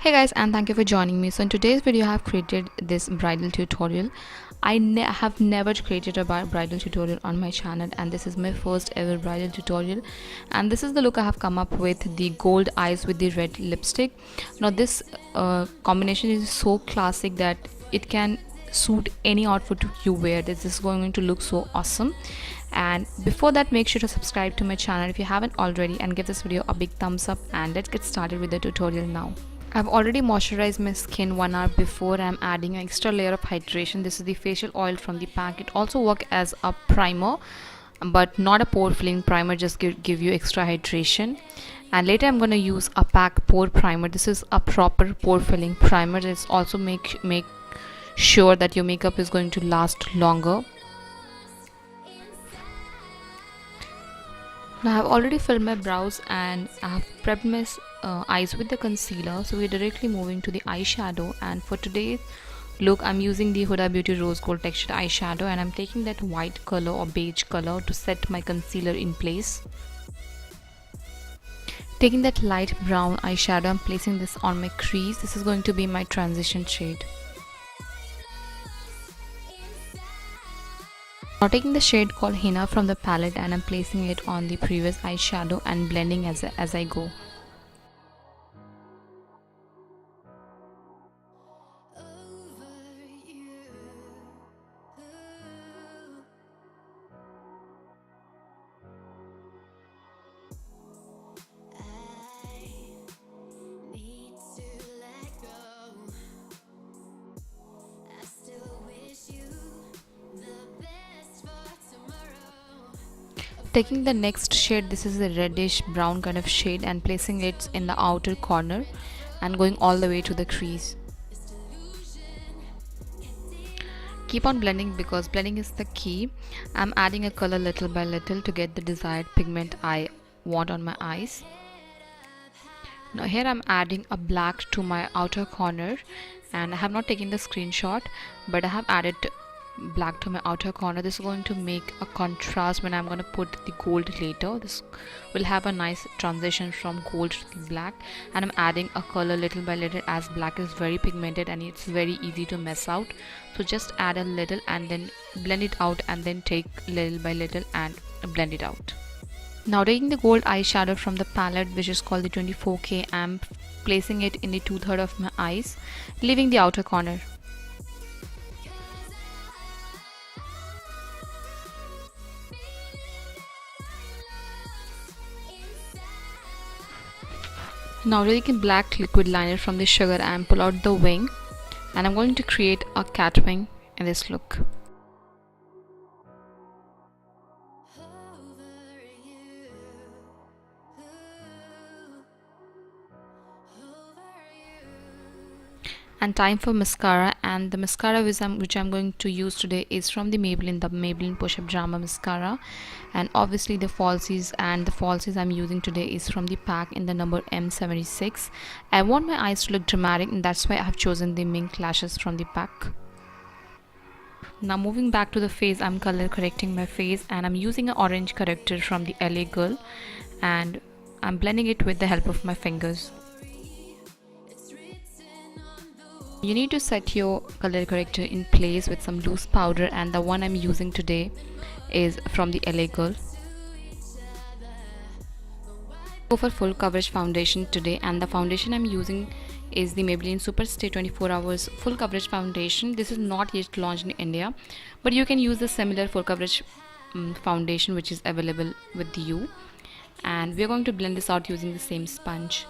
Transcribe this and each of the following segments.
Hey guys, and thank you for joining me. So in today's video I have created this bridal tutorial. I have never created a bridal tutorial on my channel, and this is my first ever bridal tutorial. And this is the look I have come up with: the gold eyes with the red lipstick. Now this combination is so classic that it can suit any outfit you wear. This is going to look so awesome. And before that, make sure to subscribe to my channel if you haven't already, and give this video a big thumbs up. And let's get started with the tutorial now. I've already moisturized my skin 1 hour before. I'm adding an extra layer of hydration. This is the facial oil from the pack. It also works as a primer, but not a pore filling primer, just give you extra hydration. And later I'm going to use a pack pore primer. This is a proper pore filling primer. This also make sure that your makeup is going to last longer. Now I've already filled my brows and I have prepped my eyes with the concealer. So we're directly moving to the eyeshadow, and for today's look I'm using the Huda Beauty Rose Gold textured eyeshadow, and I'm taking that white color or beige color to set my concealer in place. Taking that light brown eyeshadow, I'm placing this on my crease. This is going to be my transition shade. Now taking the shade called Henna from the palette, and I'm placing it on the previous eyeshadow and blending as I go. Taking the next shade, this is a reddish brown kind of shade, and placing it in the outer corner and going all the way to the crease. Keep on blending because blending is the key. I'm adding a color little by little to get the desired pigment I want on my eyes. Now here I'm adding a black to my outer corner, and I have not taken the screenshot, but I have added black to my outer corner. This is going to make a contrast when I'm going to put the gold later. This will have a nice transition from gold to the black, and I'm adding a color little by little as black is very pigmented and it's very easy to mess out. So just add a little and then blend it out, and then take little by little and blend it out. Now taking the gold eyeshadow from the palette, which is called the 24K, I'm placing it in the 2/3 of my eyes, leaving the outer corner. Now taking black liquid liner from the sugar, and pull out the wing, and I'm going to create a cat wing in this look. And time for mascara, and the mascara which I'm going to use today is from the Maybelline Push-Up Drama Mascara. And obviously the falsies I'm using today is from the pack in the number M76. I want my eyes to look dramatic, and that's why I have chosen the Mink lashes from the pack. Now moving back to the face, I'm color correcting my face, and I'm using an orange corrector from the LA Girl, and I'm blending it with the help of my fingers. You need to set your color corrector in place with some loose powder, and the one I'm using today is from the LA Girl. Go for full coverage foundation today, and the foundation I'm using is the Maybelline Superstay 24 Hours Full Coverage Foundation. This is not yet launched in India, but you can use the similar full coverage foundation which is available with you. And we're going to blend this out using the same sponge.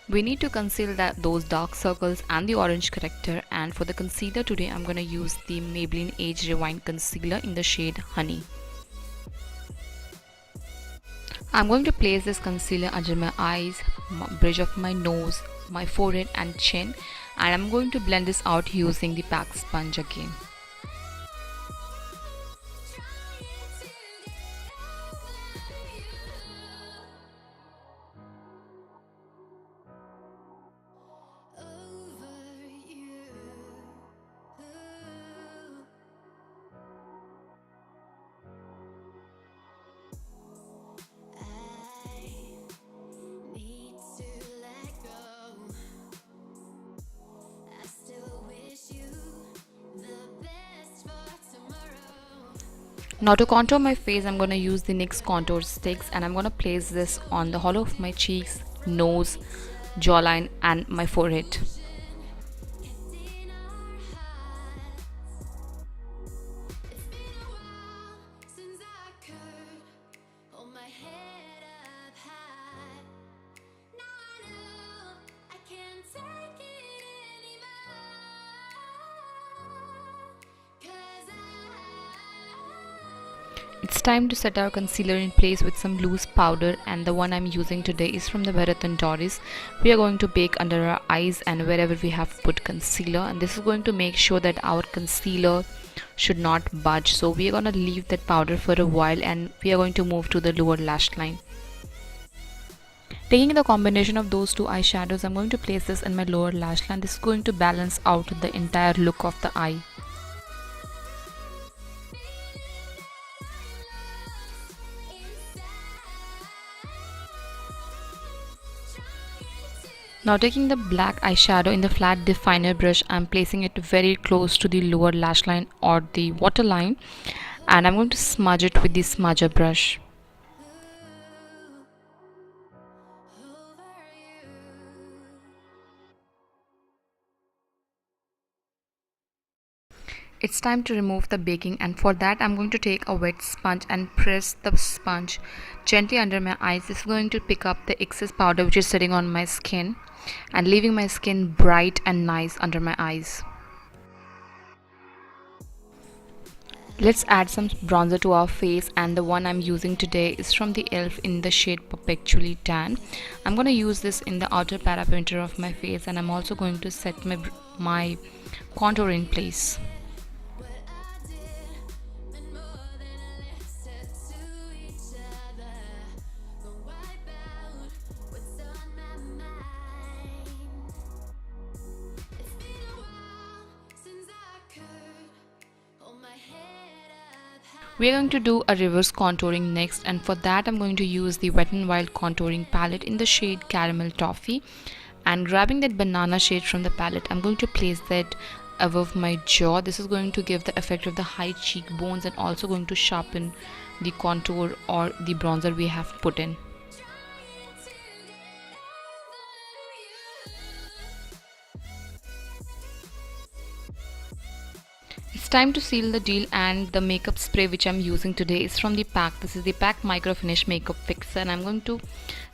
We need to conceal those dark circles and the orange corrector, and for the concealer today I'm going to use the Maybelline Age Rewind Concealer in the shade Honey. I'm going to place this concealer under my eyes, bridge of my nose, my forehead and chin, and I'm going to blend this out using the pack sponge again. Now to contour my face, I'm going to use the NYX contour sticks and I'm going to place this on the hollow of my cheeks, nose, jawline and my forehead. It's time to set our concealer in place with some loose powder, and the one I'm using today is from the Marathon Doris. We are going to bake under our eyes and wherever we have put concealer, and this is going to make sure that our concealer should not budge. So we are going to leave that powder for a while and we are going to move to the lower lash line. Taking the combination of those two eyeshadows, I'm going to place this in my lower lash line. This is going to balance out the entire look of the eye. Now taking the black eyeshadow in the flat definer brush, I'm placing it very close to the lower lash line or the waterline, and I'm going to smudge it with the smudger brush. It's time to remove the baking, and for that I'm going to take a wet sponge and press the sponge gently under my eyes. This is going to pick up the excess powder which is sitting on my skin and leaving my skin bright and nice under my eyes. Let's add some bronzer to our face, and the one I'm using today is from the ELF in the shade Perpetually Tan. I'm going to use this in the outer perimeter of my face, and I'm also going to set my contour in place. We are going to do a reverse contouring next, and for that I'm going to use the Wet n Wild contouring palette in the shade Caramel Toffee, and grabbing that banana shade from the palette, I'm going to place that above my jaw. This is going to give the effect of the high cheekbones and also going to sharpen the contour or the bronzer we have put in. It's time to seal the deal, and the makeup spray which I'm using today is from the pack. This is the pack Micro Finish Makeup Fixer, and I'm going to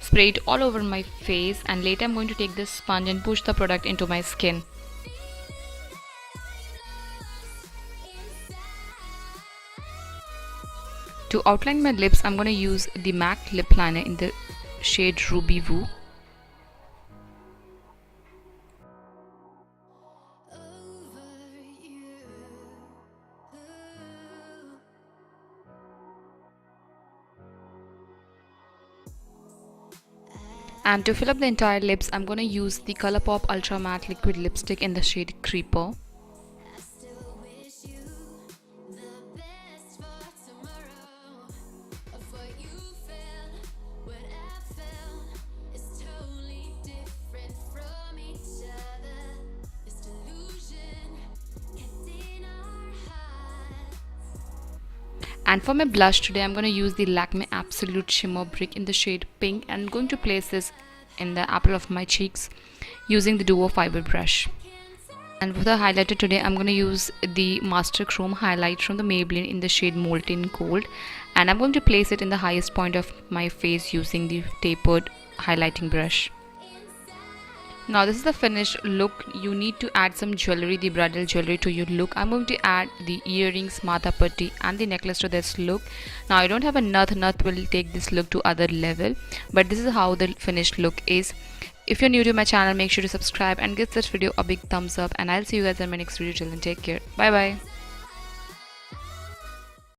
spray it all over my face, and later I'm going to take this sponge and push the product into my skin. To outline my lips, I'm going to use the MAC lip liner in the shade Ruby Woo. And to fill up the entire lips, I'm going to use the Colourpop Ultra Matte Liquid Lipstick in the shade Creeper. And for my blush today, I'm going to use the Lakme Absolute Shimmer Brick in the shade Pink, and I'm going to place this in the apple of my cheeks using the Duo Fiber brush. And for the highlighter today, I'm going to use the Master Chrome highlight from the Maybelline in the shade Molten Gold, and I'm going to place it in the highest point of my face using the tapered highlighting brush. Now this is the finished look. You need to add some jewelry, the bridal jewelry, to your look. I'm going to add the earrings, matha patti and the necklace to this look. Now I don't have a nut will take this look to other level, but this is how the finished look is. If you're new to my channel, make sure to subscribe and give this video a big thumbs up, and I'll see you guys in my next video. Till then, take care. Bye bye.